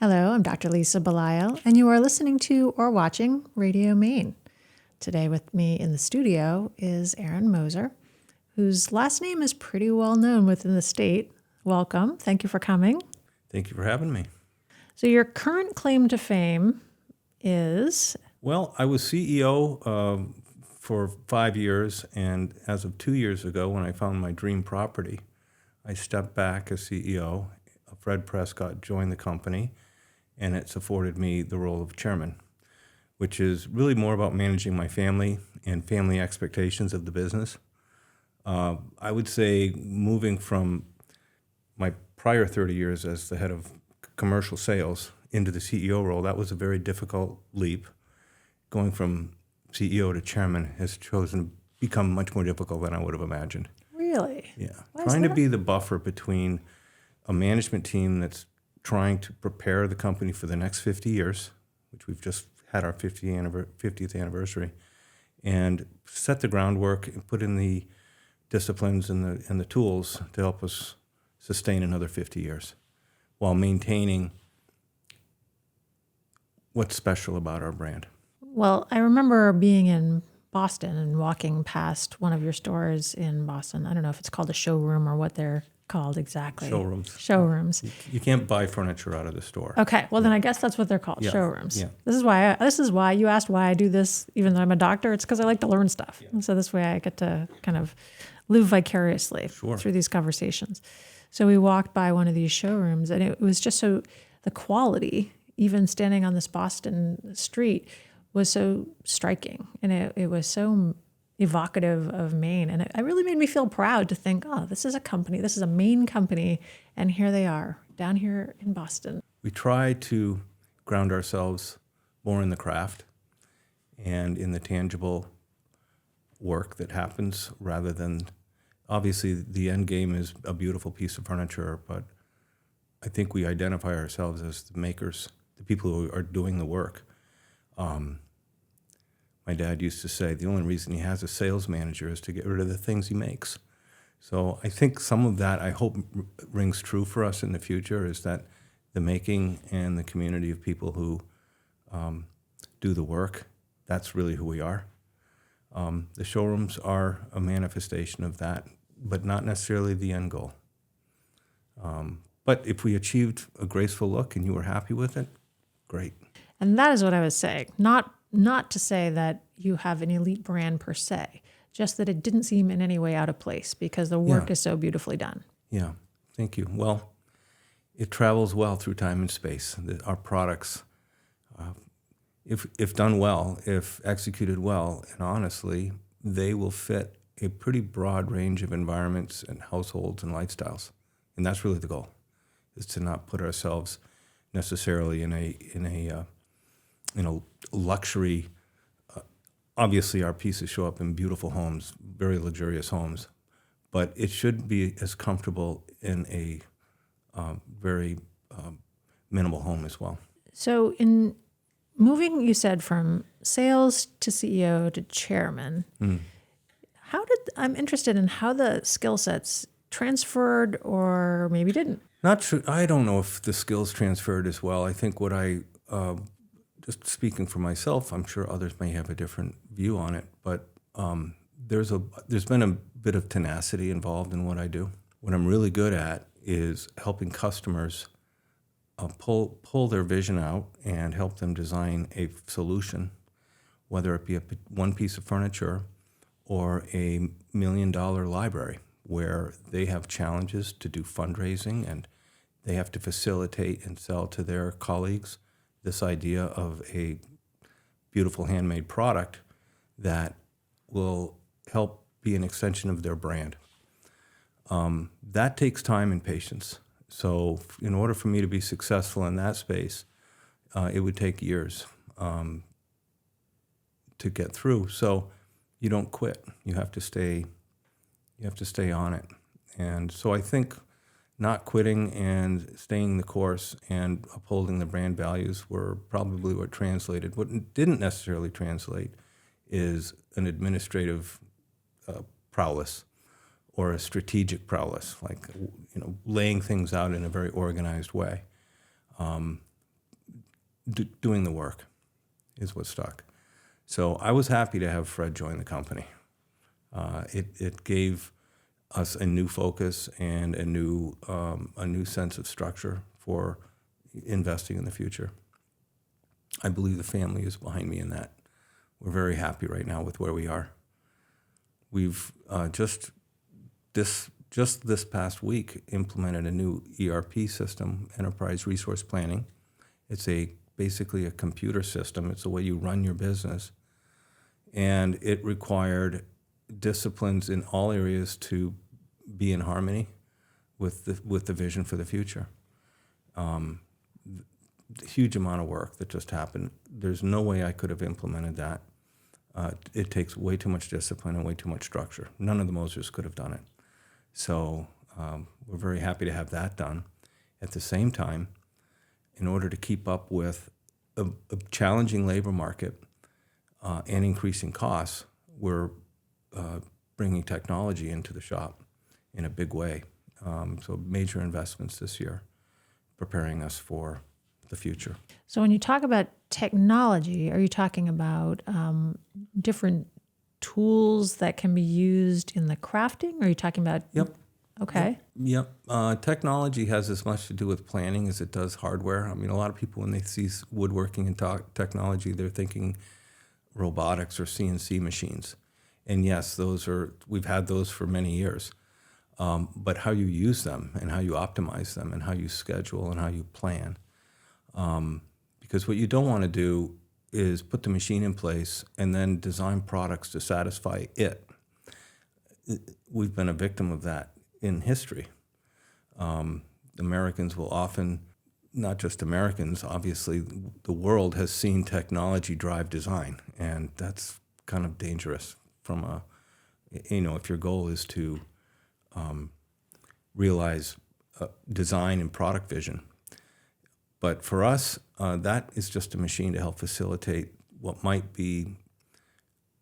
Hello, I'm Dr. Lisa Belisle, and you are listening to or watching Radio Maine. Today with me in the studio is Aaron Moser, whose last name is pretty well known within the state. Welcome. Thank you for coming. Thank you for having me. So your current claim to fame is? Well, I was CEO for 5 years, and as of 2 years ago, when I found my dream property, I stepped back as CEO. Fred Prescott joined the company, and it's afforded me the role of chairman, which is really more about managing my family and family expectations of the business. I would say moving from my prior 30 years as the head of commercial sales into the CEO role, that was a very difficult leap. Going from CEO to chairman has chosen to become much more difficult than I would have imagined. Really? Yeah. Why Trying is to that? be the buffer between a management team that's trying to prepare the company for the next 50 years, which we've just had our 50th anniversary, and set the groundwork and put in the disciplines and the tools to help us sustain another 50 years while maintaining what's special about our brand. Well, I remember being in Boston and walking past one of your stores in Boston. I don't know if it's called a showroom or what they're called exactly. Showrooms. You can't buy furniture out of the store. Okay, well then I guess that's what they're called, Yeah. showrooms. Yeah. This is why you asked why I do this, even though I'm a doctor. It's because I like to learn stuff, and so this way I get to kind of live vicariously through these conversations. So we walked by one of these showrooms, and it was just so the quality, even standing on this Boston street, was so striking, and it was so evocative of Maine, and it really made me feel proud to think, oh, this is a company, this is a Maine company, and here they are down here in Boston. We try to ground ourselves more in the craft and in the tangible work that happens rather than, obviously the end game is a beautiful piece of furniture, but I think we identify ourselves as the makers, the people who are doing the work. My dad used to say the only reason he has a sales manager is to get rid of the things he makes. So I think some of that, I hope, rings true for us in the future, is that the making and the community of people who do the work, that's really who we are. The showrooms are a manifestation of that, but not necessarily the end goal. But if we achieved a graceful look and you were happy with it, great. And that is what I was saying. Not to say that you have an elite brand per se, just that it didn't seem in any way out of place because the work is so beautifully done. Yeah, thank you. Well, it travels well through time and space. Our products, if done well, if executed well, and honestly, they will fit a pretty broad range of environments and households and lifestyles. And that's really the goal, is to not put ourselves necessarily in a luxury. Obviously, our pieces show up in beautiful homes, very luxurious homes, but it should be as comfortable in a very minimal home as well. So in moving, you said, from sales to CEO to chairman, I'm interested in how the skill sets transferred or maybe didn't. Not sure. I don't know if the skills transferred as well. I think what just speaking for myself, I'm sure others may have a different view on it, but there's been a bit of tenacity involved in what I do. What I'm really good at is helping customers pull their vision out and help them design a solution, whether it be one piece of furniture or a $1 million library, where they have challenges to do fundraising and they have to facilitate and sell to their colleagues this idea of a beautiful handmade product that will help be an extension of their brand. That takes time and patience. So in order for me to be successful in that space, it would take years to get through. So you don't quit. You have to stay on it. And so I think not quitting and staying the course and upholding the brand values were probably what translated. What didn't necessarily translate is an administrative prowess or a strategic prowess, like laying things out in a very organized way. doing the work is what stuck. So I was happy to have Fred join the company. It gave us a new focus and a new sense of structure for investing in the future. I believe the family is behind me in that. We're very happy right now with where we are. We've just this past week implemented a new ERP system, enterprise resource planning. It's basically a computer system. It's the way you run your business, and it required disciplines in all areas to be in harmony with the vision for the future. Huge amount of work that just happened. There's no way I could have implemented that. It takes way too much discipline and way too much structure. None of the Mosers could have done it. So we're very happy to have that done. At the same time, in order to keep up with a challenging labor market and increasing costs, we're bringing technology into the shop in a big way. So major investments this year, preparing us for the future. So when you talk about technology, are you talking about different tools that can be used in the crafting? Or are you talking about? Yep. Okay. Yep. Technology has as much to do with planning as it does hardware. I mean, a lot of people, when they see woodworking and technology, they're thinking robotics or CNC machines. And yes, we've had those for many years. But how you use them and how you optimize them and how you schedule and how you plan. Because what you don't want to do is put the machine in place and then design products to satisfy it. We've been a victim of that in history. Americans will often, not just Americans, obviously the world has seen technology drive design, and that's kind of dangerous from if your goal is to realize design and product vision. But for us, that is just a machine to help facilitate what might be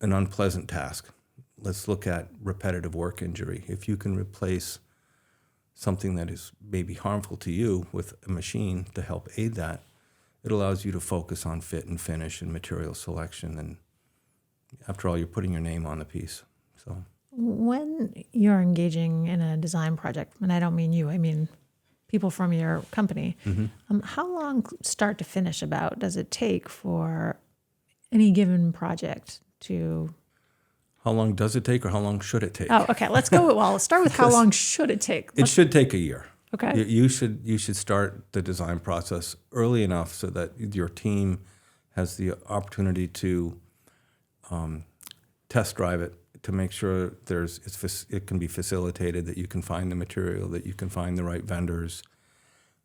an unpleasant task. Let's look at repetitive work injury. If you can replace something that is maybe harmful to you with a machine to help aid that, it allows you to focus on fit and finish and material selection. And after all, you're putting your name on the piece. So when you're engaging in a design project, and I don't mean you, I mean people from your company, how long start to finish about does it take for any given project to... How long does it take or how long should it take? Oh, okay. Let's start with how long should it take? It should take a year. Okay. You should start the design process early enough so that your team has the opportunity to test drive it, to make sure it can be facilitated, that you can find the material, that you can find the right vendors,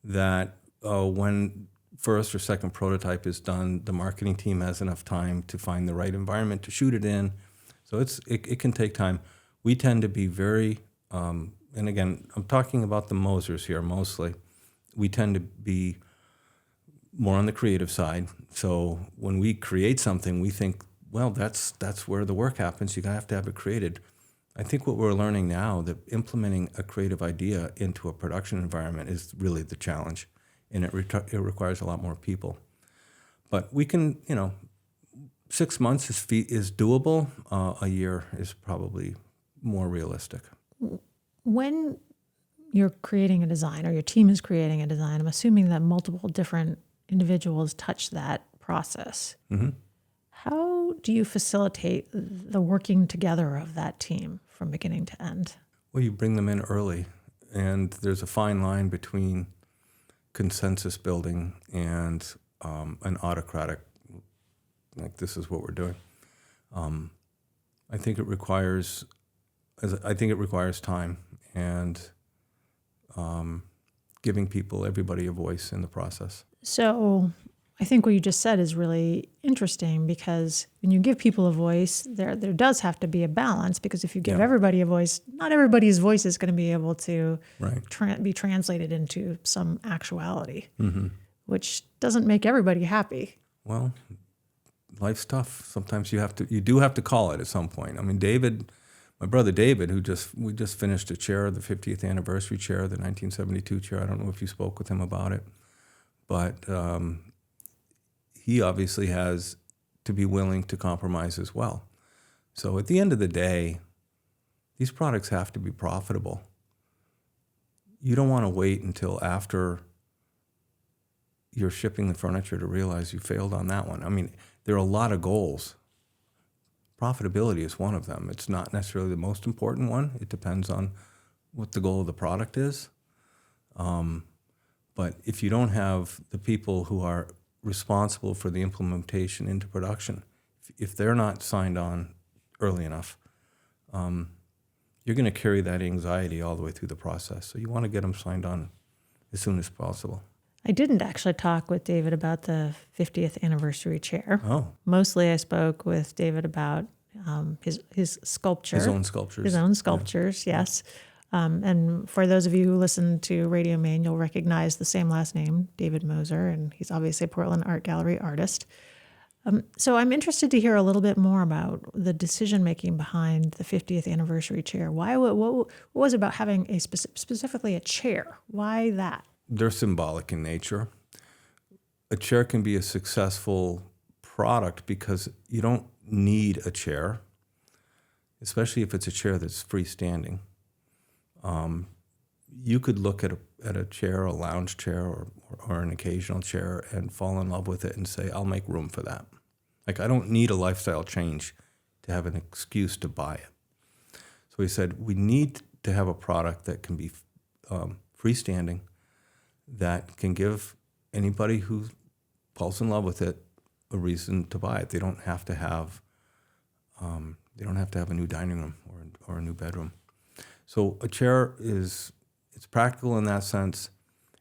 that when first or second prototype is done, the marketing team has enough time to find the right environment to shoot it in. So it can take time. We tend to be very, and again, I'm talking about the Mosers here mostly. We tend to be more on the creative side. So when we create something, we think, well, that's where the work happens. You have to have it created. I think what we're learning now, that implementing a creative idea into a production environment is really the challenge, and it requires a lot more people. But we can, 6 months is doable. A year is probably more realistic. When you're creating a design or your team is creating a design, I'm assuming that multiple different individuals touch that process. Mm-hmm. How do you facilitate the working together of that team from beginning to end? Well, you bring them in early, and there's a fine line between consensus building and an autocratic, like this is what we're doing. I think it requires time and giving everybody a voice in the process. So I think what you just said is really interesting, because when you give people a voice, there does have to be a balance, because if you give everybody a voice, not everybody's voice is going to be able to be translated into some actuality, which doesn't make everybody happy. Well, life's tough. Sometimes you do have to call it at some point. I mean, my brother David, we just finished a chair, the 50th anniversary chair, the 1972 chair. I don't know if you spoke with him about it, but he obviously has to be willing to compromise as well. So at the end of the day, these products have to be profitable. You don't want to wait until after you're shipping the furniture to realize you failed on that one. I mean, there are a lot of goals. Profitability is one of them. It's not necessarily the most important one. It depends on what the goal of the product is. But if you don't have the people who are responsible for the implementation into production, if they're not signed on early enough, you're going to carry that anxiety all the way through the process. So you want to get them signed on as soon as possible. I didn't actually talk with David about the 50th anniversary chair. Oh. Mostly I spoke with David about his sculpture. His own sculptures. His own sculptures, yes. And for those of you who listen to Radio Maine, you'll recognize the same last name, David Moser, and he's obviously a Portland Art Gallery artist. So I'm interested to hear a little bit more about the decision-making behind the 50th anniversary chair. What was it about having specifically a chair? Why that? They're symbolic in nature. A chair can be a successful product because you don't need a chair, especially if it's a chair that's freestanding. You could look at a chair, a lounge chair, or an occasional chair and fall in love with it and say, I'll make room for that. Like, I don't need a lifestyle change to have an excuse to buy it. So we said, we need to have a product that can be freestanding, that can give anybody who falls in love with it a reason to buy it. They don't have to have a new dining room or a new bedroom. So a chair it's practical in that sense.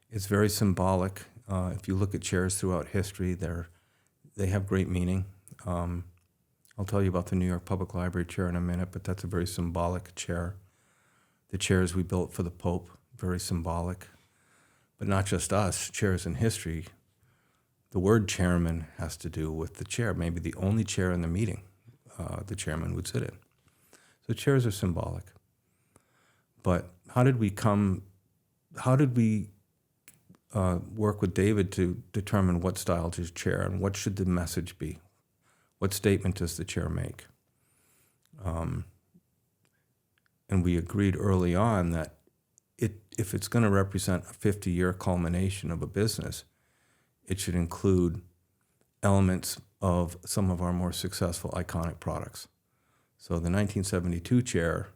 It's very symbolic. If you look at chairs throughout history, they have great meaning. I'll tell you about the New York Public Library chair in a minute, but that's a very symbolic chair. The chairs we built for the Pope, very symbolic. But not just us, chairs in history. The word chairman has to do with the chair, maybe the only chair in the meeting the chairman would sit in. So chairs are symbolic. But how did we work with David to determine what style to chair and what should the message be? What statement does the chair make? And we agreed early on that if it's going to represent a 50-year culmination of a business, it should include elements of some of our more successful iconic products. So the 1972 chair,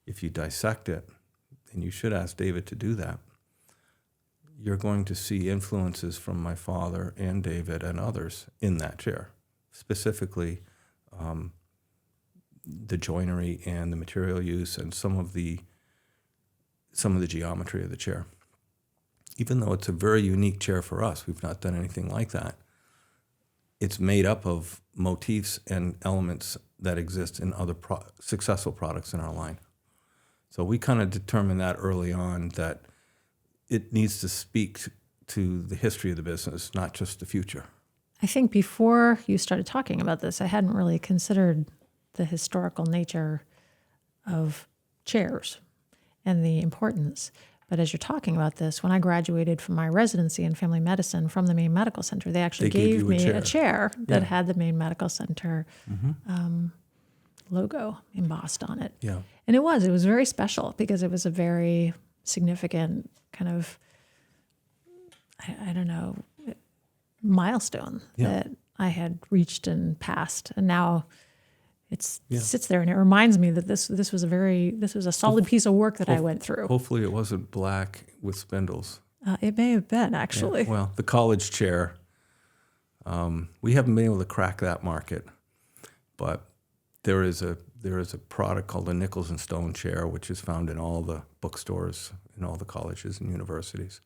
if you dissect it, and you should ask David to do that, you're going to see influences from my father and David and others in that chair, specifically the joinery and the material use and some of the geometry of the chair. Even though it's a very unique chair for us, we've not done anything like that. It's made up of motifs and elements that exist in other successful products in our line. So we kind of determined that early on that it needs to speak to the history of the business, not just the future. I think before you started talking about this, I hadn't really considered the historical nature of chairs and the importance. But as you're talking about this, when I graduated from my residency in family medicine from the Maine Medical Center, they actually gave me a chair that had the Maine Medical Center logo embossed on it. Yeah. And it was very special because it was a very significant kind of, I don't know, milestone that I had reached and passed. And now it sits there and it reminds me that this was a solid piece of work that I went through. Hopefully it wasn't black with spindles. It may have been, actually. Yeah. Well, the college chair, we haven't been able to crack that market, but there is a product called a Nichols and Stone chair, which is found in all the bookstores in all the colleges and universities.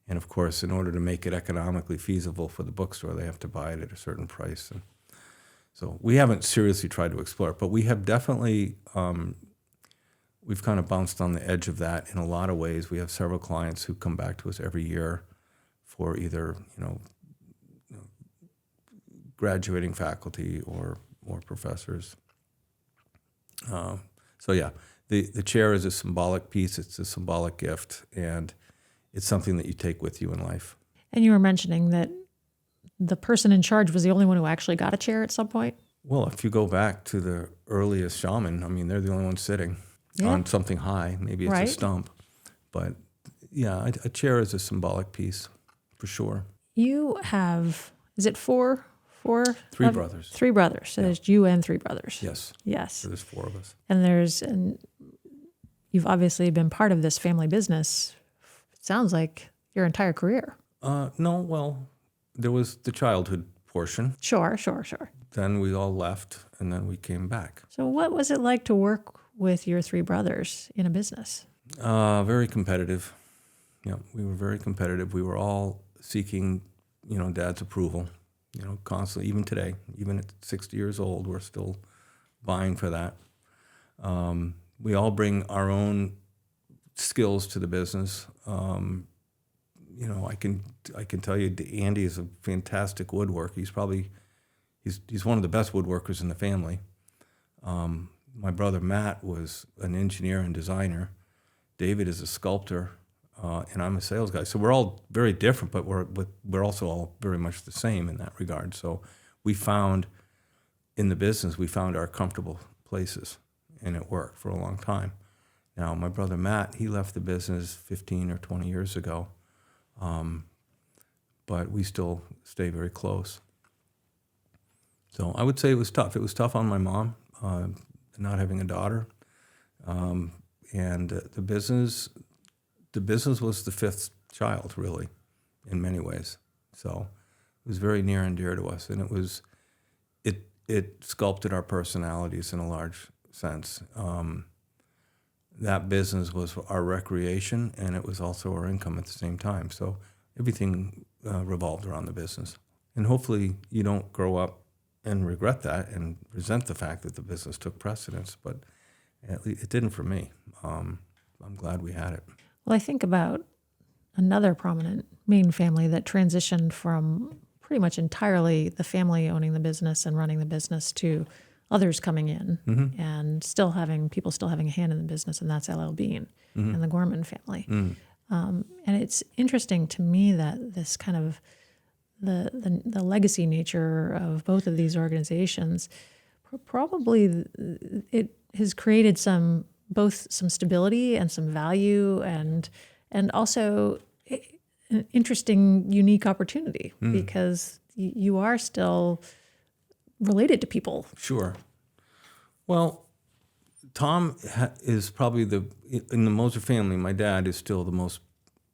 And of course, in order to make it economically feasible for the bookstore, they have to buy it at a certain price. And so we haven't seriously tried to explore it, but we have definitely, we've kind of bounced on the edge of that in a lot of ways. We have several clients who come back to us every year for either, graduating faculty or professors. The chair is a symbolic piece. It's a symbolic gift, and it's something that you take with you in life. And you were mentioning that the person in charge was the only one who actually got a chair at some point? Well, if you go back to the earliest shaman, I mean, they're the only ones sitting on something high. Maybe it's a stump. But yeah, a chair is a symbolic piece for sure. You have, is it four? Three brothers. Three brothers. So there's you and three brothers. Yes. Yes. So there's four of us. And you've obviously been part of this family business, it sounds like, your entire career. No, well, there was the childhood portion. Sure. Then we all left, and then we came back. So what was it like to work with your three brothers in a business? Very competitive. Yeah, we were very competitive. We were all seeking, Dad's approval, constantly. Even today, even at 60 years old, we're still vying for that. We all bring our own skills to the business. I can tell you, Andy is a fantastic woodworker. He's one of the best woodworkers in the family. My brother Matt was an engineer and designer. David is a sculptor, and I'm a sales guy. So we're all very different, but we're also all very much the same in that regard. So we found in the business, our comfortable places, and it worked for a long time. Now, my brother Matt, he left the business 15 or 20 years ago, but we still stay very close. So I would say it was tough. It was tough on my mom, not having a daughter, and the business was the fifth child, really, in many ways. So it was very near and dear to us, and it sculpted our personalities in a large sense. That business was our recreation, and it was also our income at the same time. So everything revolved around the business. And hopefully you don't grow up and regret that and resent the fact that the business took precedence, but at least it didn't for me. I'm glad we had it. Well, I think about another prominent Maine family that transitioned from pretty much entirely the family owning the business and running the business to others coming in and people still having a hand in the business, and that's L.L. Bean and the Gorman family. And it's interesting to me that this kind of the legacy nature of both of these organizations, probably it has created some stability and some value and also an interesting, unique opportunity because you are still related to people. Sure. Well, Tom is probably in the Moser family, my dad is still the most,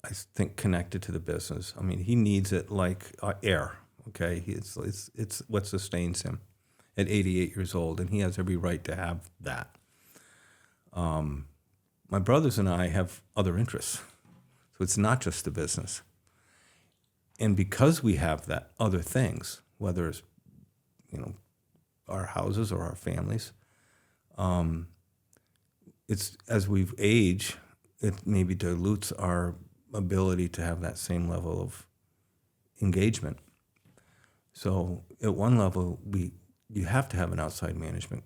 I think, connected to the business. I mean, he needs it like air, okay? It's what sustains him at 88 years old, and he has every right to have that. My brothers and I have other interests, so it's not just the business. And because we have that other things, whether it's our houses or our families, it's as we've aged, it maybe dilutes our ability to have that same level of engagement. So at one level, you have to have an outside management.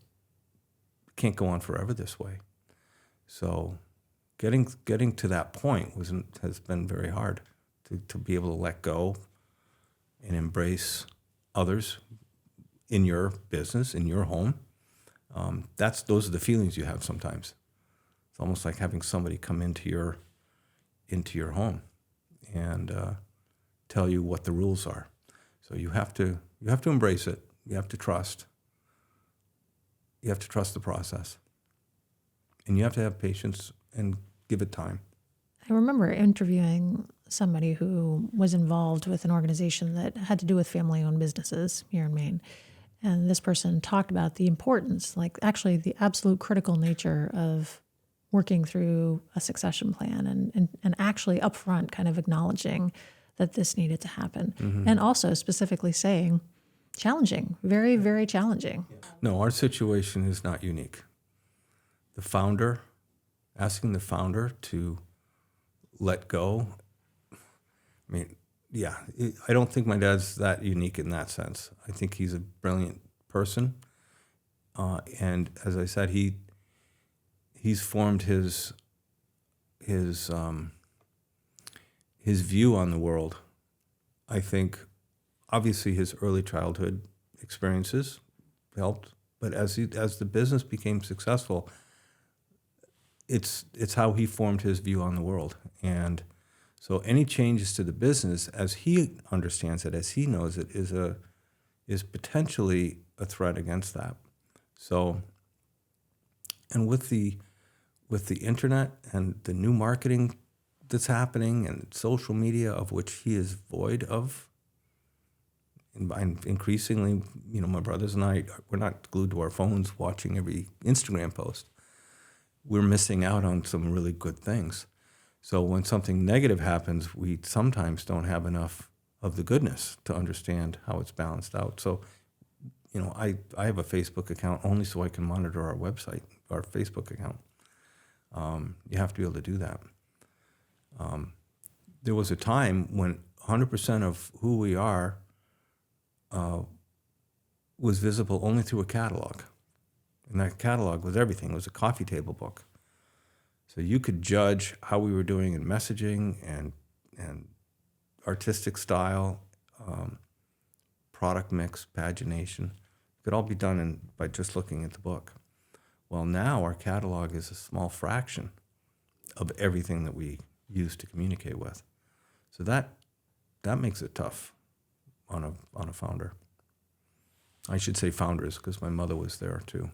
It can't go on forever this way. So getting to that point has been very hard to be able to let go and embrace others in your business, in your home. Those are the feelings you have sometimes. It's almost like having somebody come into your home and tell you what the rules are. So you have to embrace it. You have to trust. You have to trust the process. And you have to have patience and give it time. I remember interviewing somebody who was involved with an organization that had to do with family-owned businesses here in Maine. And this person talked about the importance, like actually the absolute critical nature of working through a succession plan and actually upfront kind of acknowledging that this needed to happen. And also specifically saying, challenging, very, very challenging. No, our situation is not unique. Asking the founder to let go, I mean, yeah, I don't think my dad's that unique in that sense. I think he's a brilliant person. And as I said, he's formed his view on the world, I think, obviously his early childhood experiences helped, but as the business became successful, it's how he formed his view on the world. And so any changes to the business, as he understands it, as he knows it, is potentially a threat against that. So, and with the internet and the new marketing that's happening and social media, of which he is void of, and increasingly, my brothers and I, we're not glued to our phones watching every Instagram post. We're missing out on some really good things. So when something negative happens, we sometimes don't have enough of the goodness to understand how it's balanced out. So, I have a Facebook account only so I can monitor our website, our Facebook account. You have to be able to do that. There was a time when 100% of who we are was visible only through a catalog. And that catalog was everything. It was a coffee table book. So you could judge how we were doing in messaging and artistic style, product mix, pagination. It could all be done by just looking at the book. Well, now our catalog is a small fraction of everything that we use to communicate with. So that makes it tough on a founder. I should say founders, because my mother was there too.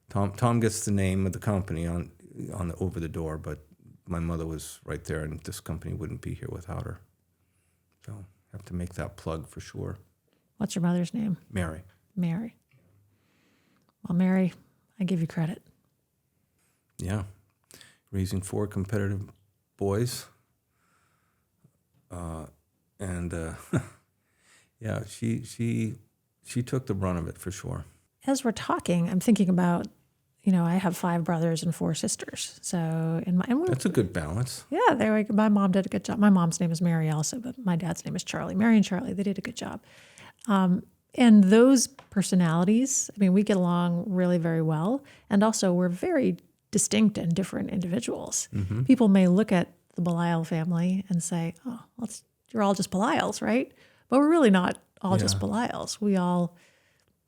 Tom gets the name of the company on over the door, but my mother was right there, and this company wouldn't be here without her. So I have to make that plug for sure. What's your mother's name? Mary. Mary. Well, Mary, I give you credit. Yeah. Raising 4 competitive boys. Yeah, she took the brunt of it for sure. As we're talking, I'm thinking about, I have 5 brothers and 4 sisters. So that's a good balance. Yeah, my mom did a good job. My mom's name is Mary also, but my dad's name is Charlie. Mary and Charlie, they did a good job. And those personalities, we get along really very well. And also we're very distinct and different individuals. Mm-hmm. People may look at the Belisle family and say, oh, well, you're all just Belisles, right? But we're really not all just Belisles. We all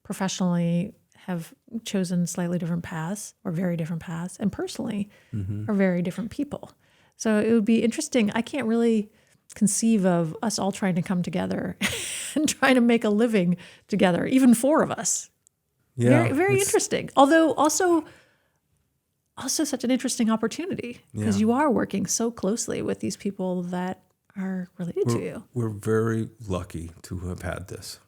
professionally have chosen slightly different paths or very different paths, and personally are very different people. So it would be interesting. I can't really conceive of us all trying to come together and trying to make a living together, even 4 of us. Yeah, very, very interesting. Although also such an interesting opportunity, because you are working so closely with these people that are related to you. We're very lucky to have had this.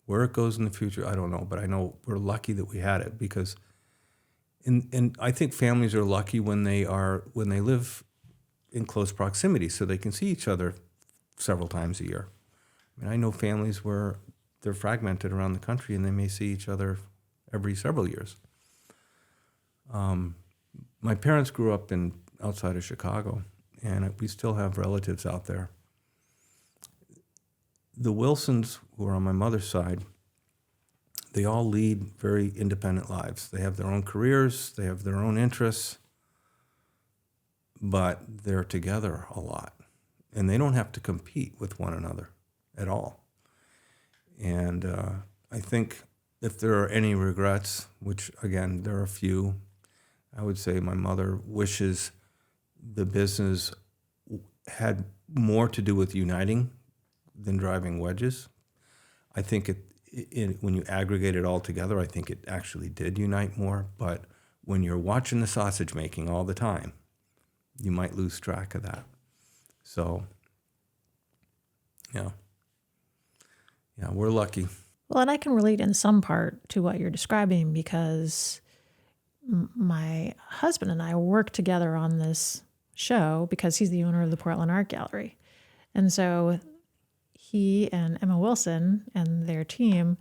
Where it goes in the future, I don't know, but I know we're lucky that we had it, because and I think families are lucky when they live in close proximity, so they can see each other several times a year. I know families where they're fragmented around the country and they may see each other every several years. My parents grew up outside of Chicago, and we still have relatives out there. The Wilsons, who are on my mother's side, they all lead very independent lives. They have their own careers, they have their own interests, but they're together a lot. And they don't have to compete with one another at all. And I think if there are any regrets, which again, there are a few, I would say my mother wishes the business had more to do with uniting than driving wedges. I think when you aggregate it all together, I think it actually did unite more. But when you're watching the sausage making all the time, you might lose track of that. So, yeah, we're lucky. Well, and I can relate in some part to what you're describing, because my husband and I work together on this show because he's the owner of the Portland Art Gallery. And so he and Emma Wilson and their team,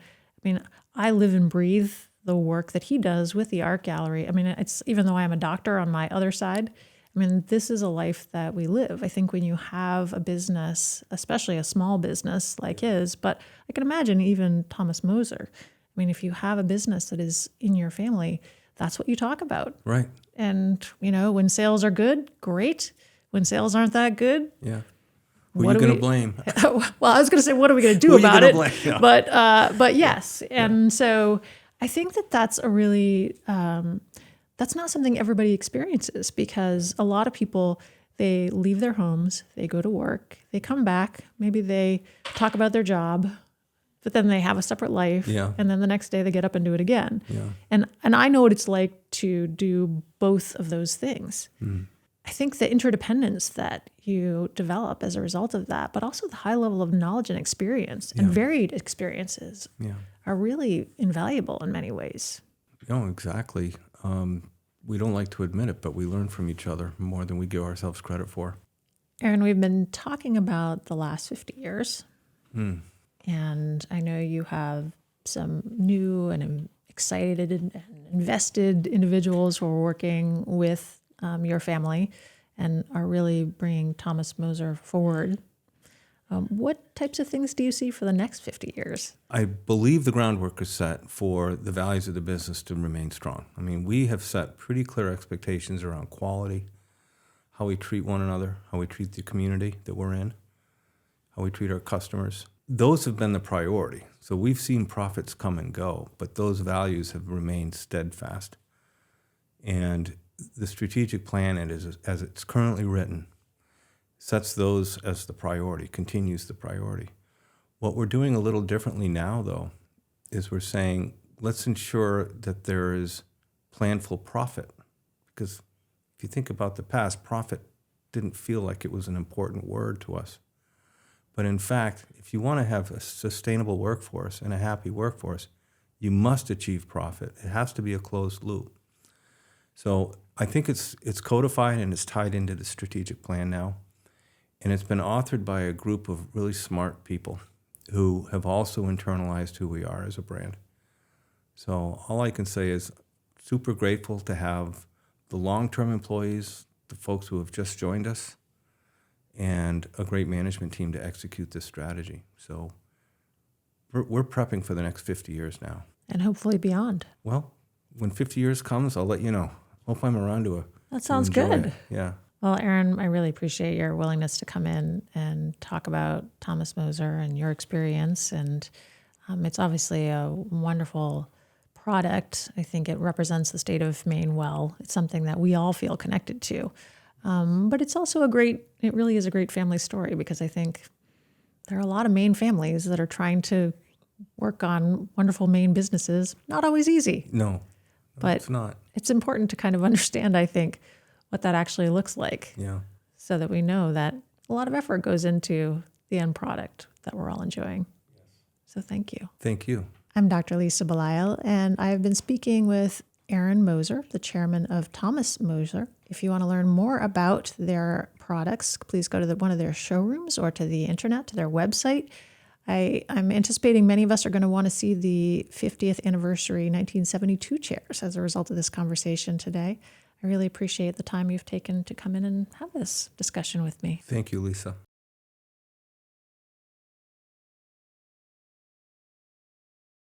I live and breathe the work that he does with the art gallery. It's, even though I am a doctor on my other side, this is a life that we live. I think when you have a business, especially a small business like his, but I can imagine even Thomas Moser. If you have a business that is in your family, that's what you talk about. Right. And, when sales are good, great. When sales aren't that good, Who are you going to blame? Well, I was going to say, what are we going to do about it? Yeah. But yes. And so I think that that's a really, that's not something everybody experiences, because a lot of people, they leave their homes, they go to work, they come back, maybe they talk about their job, but then they have a separate life. Yeah. And then the next day they get up and do it again. Yeah. And I know what it's like to do both of those things. Mm. I think the interdependence that you develop as a result of that, but also the high level of knowledge and experience and varied experiences are really invaluable in many ways. No, exactly. We don't like to admit it, but we learn from each other more than we give ourselves credit for. Aaron, we've been talking about the last 50 years. Mm. And I know you have some new and excited and invested individuals who are working with your family and are really bringing Thomas Moser forward. What types of things do you see for the next 50 years? I believe the groundwork is set for the values of the business to remain strong. I mean, we have set pretty clear expectations around quality, how we treat one another, how we treat the community that we're in, how we treat our customers. Those have been the priority. So we've seen profits come and go, but those values have remained steadfast. And the strategic plan, as it's currently written, sets those as the priority, continues the priority. What we're doing a little differently now, though, is we're saying, let's ensure that there is planful profit. Because if you think about the past, profit didn't feel like it was an important word to us. But in fact, if you want to have a sustainable workforce and a happy workforce, you must achieve profit. It has to be a closed loop. So I think it's codified and it's tied into the strategic plan now. And it's been authored by a group of really smart people who have also internalized who we are as a brand. So all I can say is super grateful to have the long-term employees, the folks who have just joined us, and a great management team to execute this strategy. So we're prepping for the next 50 years now. And hopefully beyond. Well, when 50 years comes, I'll let you know. Hope I'm around to That sounds good. It. Yeah. Well, Aaron, I really appreciate your willingness to come in and talk about Thomas Moser and your experience. And it's obviously a wonderful product. I think it represents the state of Maine well. It's something that we all feel connected to. But it's also it really is a great family story, because I think there are a lot of Maine families that are trying to work on wonderful Maine businesses. Not always easy. No, but it's not. It's important to kind of understand, I think, what that actually looks like. Yeah. So that we know that a lot of effort goes into the end product that we're all enjoying. Yes. So thank you. Thank you. I'm Dr. Lisa Belisle, and I have been speaking with Aaron Moser, the chairman of Thomas Moser. If you want to learn more about their products, please go to one of their showrooms or to the internet, to their website. I'm anticipating many of us are going to want to see the 50th anniversary 1972 chairs as a result of this conversation today. I really appreciate the time you've taken to come in and have this discussion with me. Thank you, Lisa.